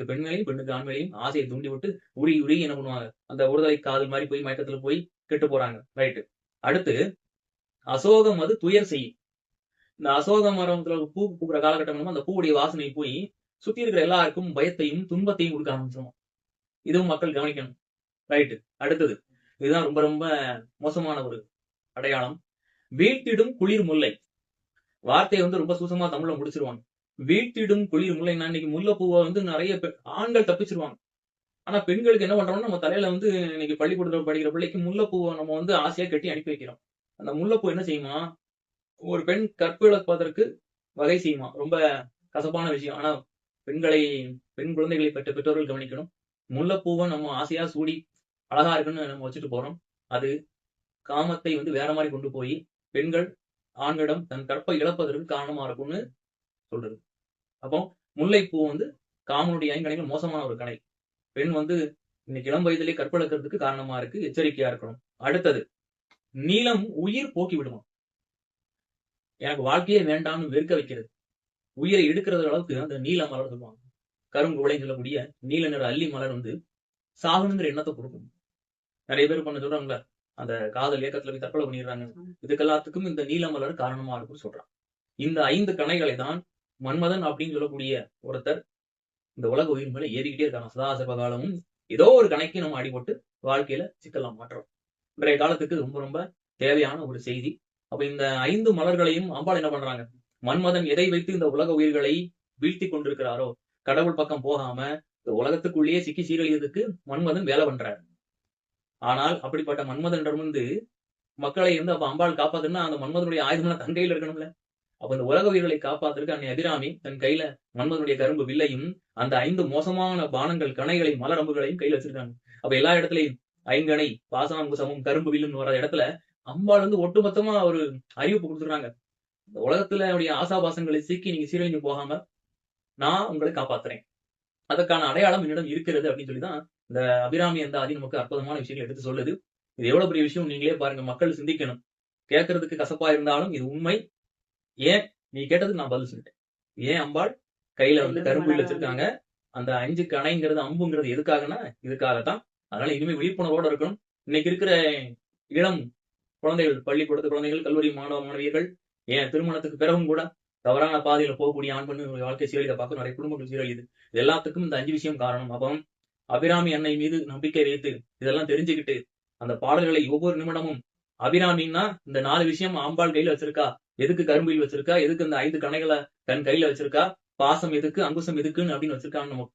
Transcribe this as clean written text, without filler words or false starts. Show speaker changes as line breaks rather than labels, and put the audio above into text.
பெண்களையும் பெண்ணுக்கு ஆண்களையும் ஆசையை தூண்டி விட்டு உரி உரி என்ன பண்ணுவாங்க, அந்த ஒருதலை காதல் மாதிரி போய் மயக்கத்துல போய் கெட்டு போறாங்க. ரைட்டு. அடுத்து அசோகம் அது துயர் செய்யும். இந்த அசோக மரத்துல பூ பூக்குற காலகட்டம் அந்த பூவுடைய வாசனை போய் சுத்தி இருக்கிற எல்லாருக்கும் பயத்தையும் துன்பத்தையும் கொடுக்க ஆரம்பிச்சிடும். இதுவும் மக்கள் கவனிக்கணும். ரைட்டு. அடுத்தது இதுதான் ரொம்ப ரொம்ப மோசமான ஒரு அடையாளம். வீழ்த்திடும் குளிர் முல்லை. வார்த்தையை ரொம்ப சூசமா தமிழ்ல முடிச்சிருவாங்க. வீழ்த்திடும் குளிர் முல்லைன்னா இன்னைக்கு முல்லைப்பூவை நிறைய ஆண்கள் தப்பிச்சிருவாங்க. ஆனா பெண்களுக்கு என்ன பண்றோம்னா நம்ம தலையில இன்னைக்கு பள்ளிக்கூடத்துல படிக்கிற பிள்ளைக்கு முல்லைப்பூவை நம்ம ஆசையா கட்டி அனுப்பி வைக்கிறோம். அந்த முல்லைப்பூ என்ன செய்யுமா, ஒரு பெண் கற்பிழப்பதற்கு வகை செய்யுமா. ரொம்ப கசப்பான விஷயம். ஆனா பெண் குழந்தைகளை பெற்ற பெற்றோர்கள் கவனிக்கணும். முல்லைப்பூவை நம்ம ஆசையா சூடி அழகா இருக்குன்னு நம்ம வச்சுட்டு போறோம். அது காமத்தை வேற மாதிரி கொண்டு போய் பெண்கள் ஆண்களிடம் தன் கற்பை இழப்பதற்கு காரணமா இருக்கும்னு சொல்றது. அப்போ முல்லைப்பூ காமனுடைய ஐங்கணைகள் மோசமான ஒரு கலை. பெண் இன்னைக்கு இளம் வயதிலே கற்பிழக்கிறதுக்கு காரணமா இருக்கு. எச்சரிக்கையா இருக்கணும். அடுத்தது நீலம் உயிர் போக்கி விடுமா. எனக்கு வாழ்க்கையே வேண்டாம்னு வெறுக்க வைக்கிறது. உயிரை எடுக்கிறது அளவுக்கு அந்த நீல மலர் சொல்லுவாங்க. கருங்குவளைன்னு சொல்லக்கூடிய நீல நிற அல்லி மலர் சாகணுங்கிற எண்ணத்தை கொடுக்கும். நிறைய பேர் பண்ண சொல்றாங்களா, அந்த காதல் இயக்கத்துல போய் தற்கொலை பண்ணிடுறாங்க. இதுக்கெல்லாத்துக்கும் இந்த நீல மலர் காரணமா இருக்கும்னு சொல்றான். இந்த 5 கணைகளை தான் மன்மதன் அப்படின்னு சொல்லக்கூடிய ஒருத்தர் இந்த உலக உயிர் மேல ஏறிக்கிட்டே இருக்காங்க. சதாசிவ காலமும் ஏதோ ஒரு கணைக்கு நம்ம அடிபட்டு வாழ்க்கையில சிக்கலாம் மாற்றோம். இன்றைய காலத்துக்கு ரொம்ப ரொம்ப தேவையான ஒரு செய்தி. அப்ப இந்த 5 மலர்களையும் அம்பாள் என்ன பண்றாங்க, மன்மதன் எதை வைத்து இந்த உலக உயிர்களை வீழ்த்தி கொண்டிருக்கிறாரோ, கடவுள் பக்கம் போகாம இந்த உலகத்துக்குள்ளேயே சிக்கி சீரழியதுக்கு மன்மதன் வேலை பண்றாரு. ஆனால் அப்படிப்பட்ட மன்மதனிடமிருந்து மக்களை அப்ப அம்பாள் காப்பாத்துனா அந்த மன்மதனுடைய ஆயுதம்லாம் தன் கையில இருக்கணும்ல. அப்ப இந்த உலக உயிர்களை காப்பாத்துறதுக்கு அன்னை அபிராமி தன் கையில மன்மதனுடைய கரும்பு வில்லையும் அந்த 5 மோசமான பானங்கள் கணைகளை மலரம்புகளையும் கையில வச்சிருக்காங்க. அப்ப எல்லா இடத்துலயும் ஐங்கணை பாசாங்குசமும் கரும்பு வில்லும் வர இடத்துல அம்பாள் ஒட்டுமொத்தமா ஒரு அறிவிப்பு கொடுத்துறாங்க. இந்த உலகத்துல ஆசாபாசங்களை சிக்கி நீங்க சீரழிஞ்சு போகாம நான் உங்களை காப்பாத்துறேன். அதற்கான அடையாளம் என்னிடம் இருக்கிறது அப்படின்னு சொல்லிதான் இந்த அபிராமி அந்த ஆதி நமக்கு அற்புதமான விஷயங்களை எடுத்து சொல்லுது. இது எவ்வளவு பெரிய விஷயம் நீங்களே பாருங்க. மக்கள் சிந்திக்கணும். கேட்கறதுக்கு கசப்பா இருந்தாலும் இது உண்மை. ஏன் நீ கேட்டதுக்கு நான் பதில் சொல்லிட்டேன். ஏன் அம்பாள் கையில கரும்பு வச்சிருக்காங்க, அந்த 5 கணைங்கிறது அம்புங்கிறது எதுக்காகனா இதுக்காகத்தான். அதனால இனிமே விழிப்புணர்வோட இருக்கணும். இன்னைக்கு இருக்கிற இளம் குழந்தைகள், பள்ளிக்கூடத்து குழந்தைகள், கல்லூரி மாணவ மாணவியர்கள், ஏன் திருமணத்துக்கு பிறகும் கூட தவறான பாதையில போகக்கூடிய ஆண் பெண்ணு வாழ்க்கை சீரழித பார்க்க நிறைய குடும்பங்கள் சீரழியுது. இது எல்லாத்துக்கும் இந்த 5 விஷயம் காரணம். அப்போ அபிராமி அன்னை மீது நம்பிக்கை வைத்து இதெல்லாம் தெரிஞ்சுக்கிட்டு அந்த பாடல்களை ஒவ்வொரு நிமிடமும் அபிராமின்னா இந்த 4 விஷயம் அம்பாள் கையில வச்சிருக்கா, எதுக்கு கரும்பில் வச்சிருக்கா, எதுக்கு இந்த 5 கணைகளை தன் கையில வச்சிருக்கா, பாசம் எதுக்கு, அங்குசம் எதுக்குன்னு அப்படின்னு வச்சிருக்கான்னு நம்ம